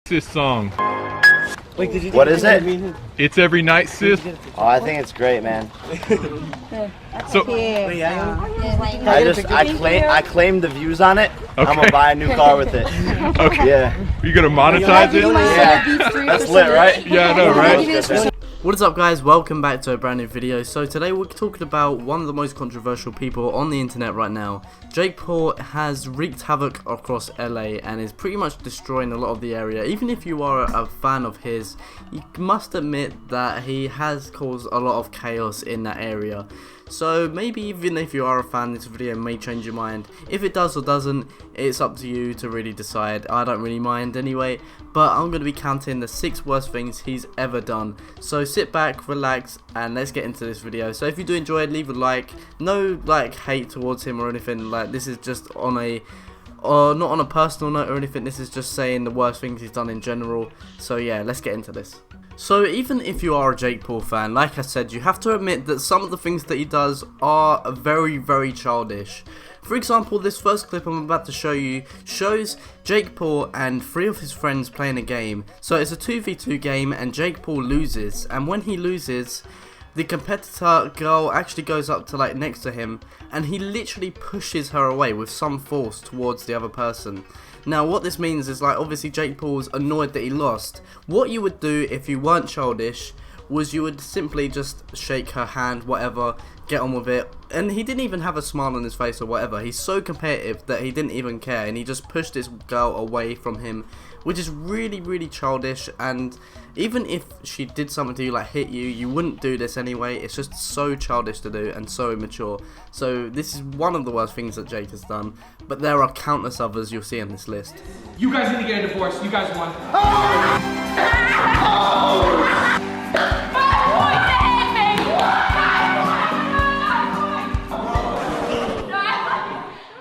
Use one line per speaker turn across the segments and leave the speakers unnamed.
This song.
Wait, did you
What is it?
It's every night, sis.
Oh, I think it's great, man.
So
I claim the views on it.
Okay.
I'm gonna buy a new car with it.
okay.
Yeah.
You gonna monetize it?
Yeah. That's lit, right?
Yeah, I know, right?
What is up, guys? Welcome back to a brand new video. So today we're talking about one of the most controversial people on the internet right now. Jake Paul has wreaked havoc across LA and is pretty much destroying a lot of the area. Even if you are a fan of his, you must admit that he has caused a lot of chaos in that area. So maybe even if you are a fan, this video may change your mind. If it does or doesn't, it's up to you to really decide. I don't really mind anyway, but I'm going to be counting the 6 worst things he's ever done. So sit back, relax, and let's get into this video. So if you do enjoy it, leave a like. No like hate towards him or anything. Like, this is just on a not on a personal note or anything. This is just saying the worst things he's done in general. So yeah, let's get into this. So even if you are a Jake Paul fan, like I said, you have to admit that some of the things that he does are very, very childish. For example, this first clip I'm about to show you shows Jake Paul and 3 of his friends playing a game. So it's a 2v2 game and Jake Paul loses, and when he loses, the competitor girl actually goes up to like next to him and he literally pushes her away with some force towards the other person. Now what this means is, like, obviously Jake Paul's annoyed that he lost. What you would do if you weren't childish was you would simply just shake her hand, whatever, get on with it. And he didn't even have a smile on his face or whatever. He's so competitive that he didn't even care, and he just pushed this girl away from him, which is really, really childish. And even if she did something to you, like hit you, you wouldn't do this anyway. It's just so childish to do and so immature. So this is one of the worst things that Jake has done, but there are countless others you'll see on this list.
You guys need to get a divorce. You guys won.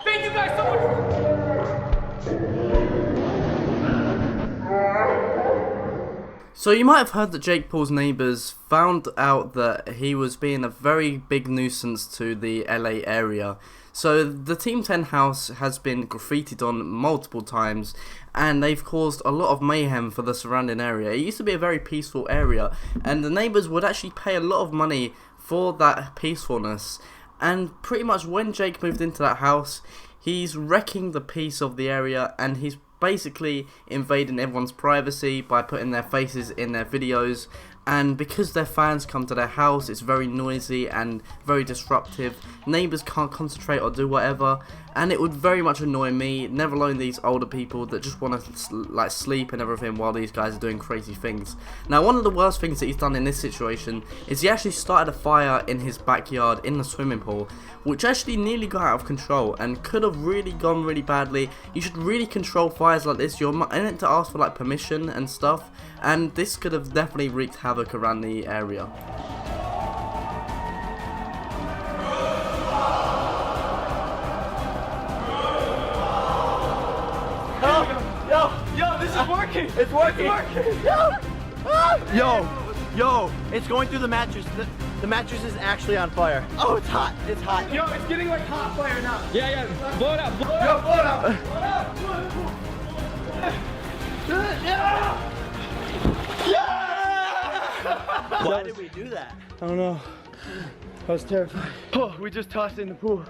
Thank you guys so much.
So you might have heard that Jake Paul's neighbours found out that he was being a very big nuisance to the LA area. So the Team 10 house has been graffitied on multiple times and they've caused a lot of mayhem for the surrounding area. It used to be a very peaceful area and the neighbours would actually pay a lot of money for that peacefulness. And pretty much when Jake moved into that house, he's wrecking the peace of the area and he's basically invading everyone's privacy by putting their faces in their videos. And because their fans come to their house, it's very noisy and very disruptive. Neighbours can't concentrate or do whatever, and it would very much annoy me, never alone these older people that just want to like sleep and everything while these guys are doing crazy things. Now one of the worst things that he's done in this situation is he actually started a fire in his backyard in the swimming pool, which actually nearly got out of control and could have really gone really badly. You should really control fires like this. You're meant to ask for like permission and stuff, and this could have definitely wreaked havoc around the area.
Yo, this is working. It's working. Yo, it's going through the mattress. The mattress is actually on fire. Oh, it's hot. It's hot.
Yo, it's getting like hot fire now.
Yeah, blow it up.
Yo, blow it up.
Why did we do that?
I don't know. I was terrified. Oh, we just tossed it in the pool.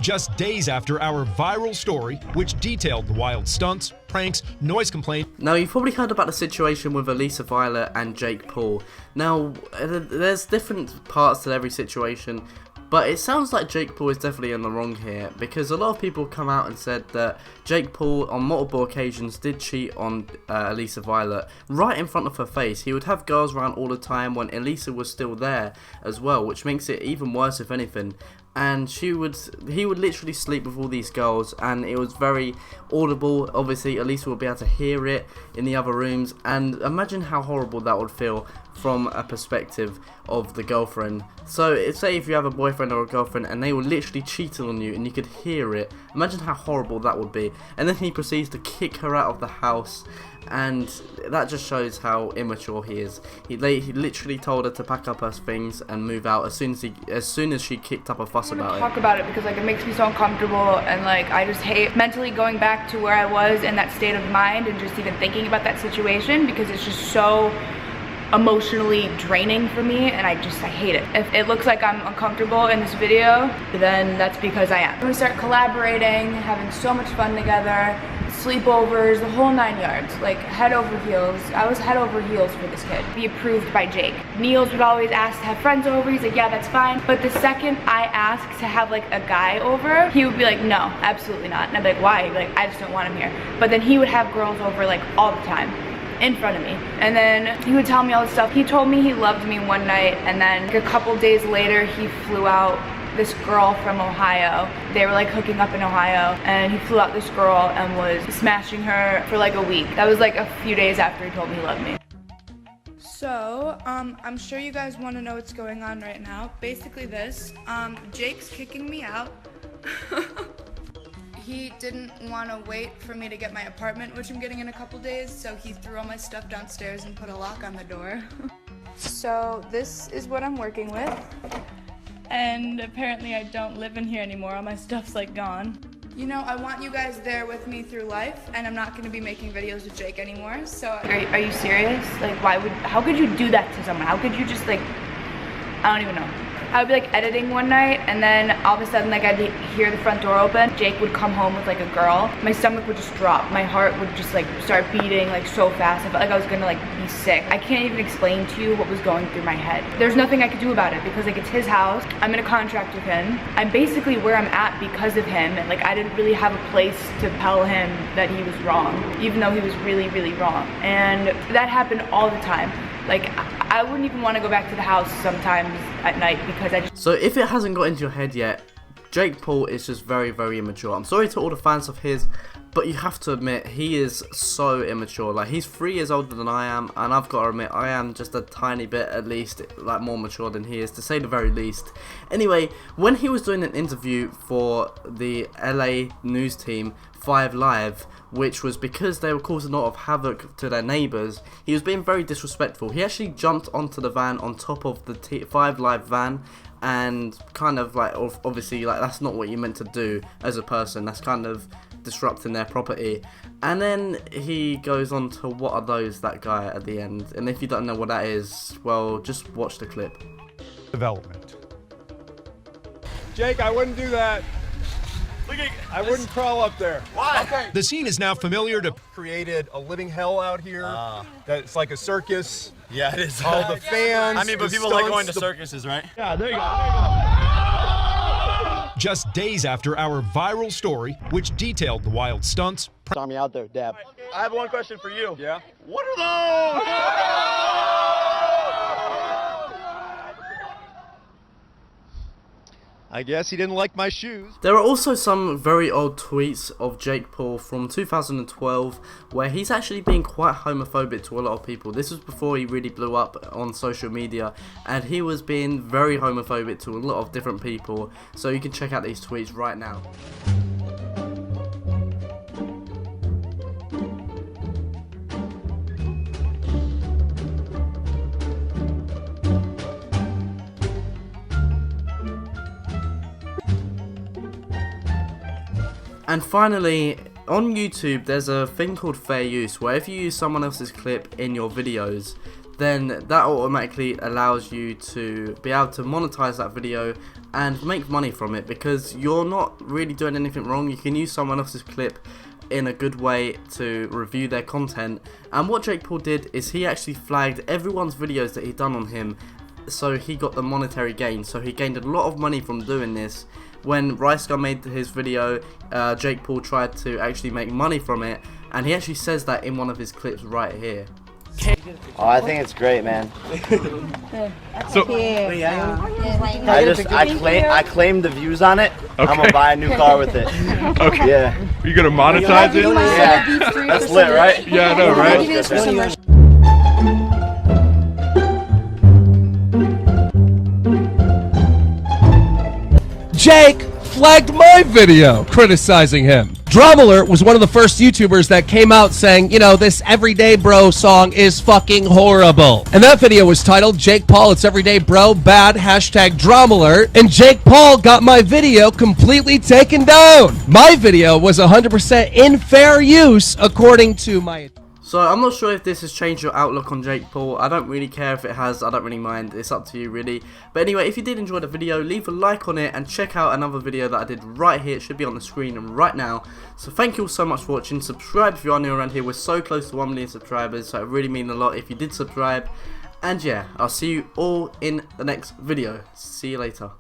Just days after our viral story, which detailed the wild stunts, pranks, noise complaints.
Now you've probably heard about the situation with Elisa Violet and Jake Paul. Now there's different parts to every situation, but it sounds like Jake Paul is definitely in the wrong here, because a lot of people come out and said that Jake Paul on multiple occasions did cheat on Elisa Violet right in front of her face. He would have girls around all the time when Elisa was still there as well, which makes it even worse if anything. And he would literally sleep with all these girls, and it was very audible. Obviously Elisa would be able to hear it in the other rooms, and imagine how horrible that would feel from a perspective of the girlfriend. So say if you have a boyfriend or a girlfriend and they were literally cheating on you and you could hear it, imagine how horrible that would be. And then he proceeds to kick her out of the house, and that just shows how immature he is. He literally told her to pack up her things and move out as soon as she kicked up a fuss about it.
Talk about it because like it makes me so uncomfortable, and like I just hate mentally going back to where I was in that state of mind and just even thinking about that situation, because it's just so emotionally draining for me, and I hate it. If it looks like I'm uncomfortable in this video, then that's because I am. We start collaborating, having so much fun together, sleepovers, the whole 9 yards, like head over heels. I was head over heels for this kid. Be approved by Jake. Niels would always ask to have friends over. He's like, yeah, that's fine. But the second I asked to have like a guy over, he would be like, no, absolutely not. And I'd be like, why? He'd be like, I just don't want him here. But then he would have girls over like all the time in front of me, and then he would tell me all this stuff. He told me he loved me one night, and then like a couple days later he flew out this girl from Ohio. They were like hooking up in Ohio, and he flew out this girl and was smashing her for like a week. That was like a few days after he told me he loved me. So, I'm sure you guys want to know what's going on right now. Basically this, Jake's kicking me out. He didn't want to wait for me to get my apartment, which I'm getting in a couple days, so he threw all my stuff downstairs and put a lock on the door. So this is what I'm working with. And apparently I don't live in here anymore. All my stuff's like gone. You know, I want you guys there with me through life, and I'm not going to be making videos with Jake anymore, so... Are you serious? Like, how could you do that to someone? How could you just like, I don't even know. I would be like editing one night, and then all of a sudden like I'd hear the front door open. Jake would come home with like a girl. My stomach would just drop. My heart would just like start beating like so fast. I felt like I was gonna like be sick. I can't even explain to you what was going through my head. There's nothing I could do about it because like it's his house. I'm in a contract with him. I'm basically where I'm at because of him, and like I didn't really have a place to tell him that he was wrong, even though he was really, really wrong. And that happened all the time. Like, I wouldn't even want to go back to the house sometimes at night because I just...
So if it hasn't got into your head yet, Jake Paul is just very, very immature. I'm sorry to all the fans of his, but you have to admit, he is so immature. Like, he's 3 years older than I am, and I've got to admit, I am just a tiny bit, at least, like, more mature than he is, to say the very least. Anyway, when he was doing an interview for the LA news team, 5 Live, which was because they were causing a lot of havoc to their neighbours, he was being very disrespectful. He actually jumped onto the van on top of the 5 Live van, and kind of like, obviously, like, that's not what you're meant to do as a person. That's kind of disrupting their property. And then he goes on to what are those, that guy at the end. And if you don't know what that is, well, just watch the clip.
Development.
Jake, I wouldn't do that. I wouldn't crawl up there.
Why?
Okay.
The scene is now familiar to...
Created a living hell out here. That's like a circus.
Yeah, it is.
All the fans.
I mean, but
the
people like
stunts,
going to circuses, right?
Yeah, there you go.
just days after our viral story, which detailed the wild stunts.
Army out there, Dab. I have one question for you.
Yeah?
What are those?
I guess he didn't like my shoes.
There are also some very old tweets of Jake Paul from 2012 where he's actually being quite homophobic to a lot of people. This was before he really blew up on social media, and he was being very homophobic to a lot of different people. So you can check out these tweets right now. And finally, on YouTube, there's a thing called fair use, where if you use someone else's clip in your videos, then that automatically allows you to be able to monetize that video and make money from it, because you're not really doing anything wrong. You can use someone else's clip in a good way to review their content. And what Jake Paul did is he actually flagged everyone's videos that he'd done on him, so he got the monetary gain. So he gained a lot of money from doing this. When RiceGum made his video, Jake Paul tried to actually make money from it, and he actually says that in one of his clips right here.
Oh, I think it's great, man.
So,
I claim the views on it.
Okay.
I'm gonna buy a new car with it.
okay.
Yeah.
You gonna monetize it?
Yeah. That's lit, right?
Yeah, I know, right?
Jake flagged my video criticizing him. Drummer was one of the first YouTubers that came out saying, you know, this Everyday Bro song is fucking horrible. And that video was titled, Jake Paul, it's Everyday Bro, bad, hashtag Drummer. And Jake Paul got my video completely taken down. My video was 100% in fair use, according to my...
So I'm not sure if this has changed your outlook on Jake Paul. I don't really care if it has. I don't really mind. It's up to you really. But anyway, if you did enjoy the video, leave a like on it and check out another video that I did right here. It should be on the screen right now. So thank you all so much for watching. Subscribe if you are new around here. We're so close to 1 million subscribers, so it really means a lot if you did subscribe. And yeah, I'll see you all in the next video. See you later.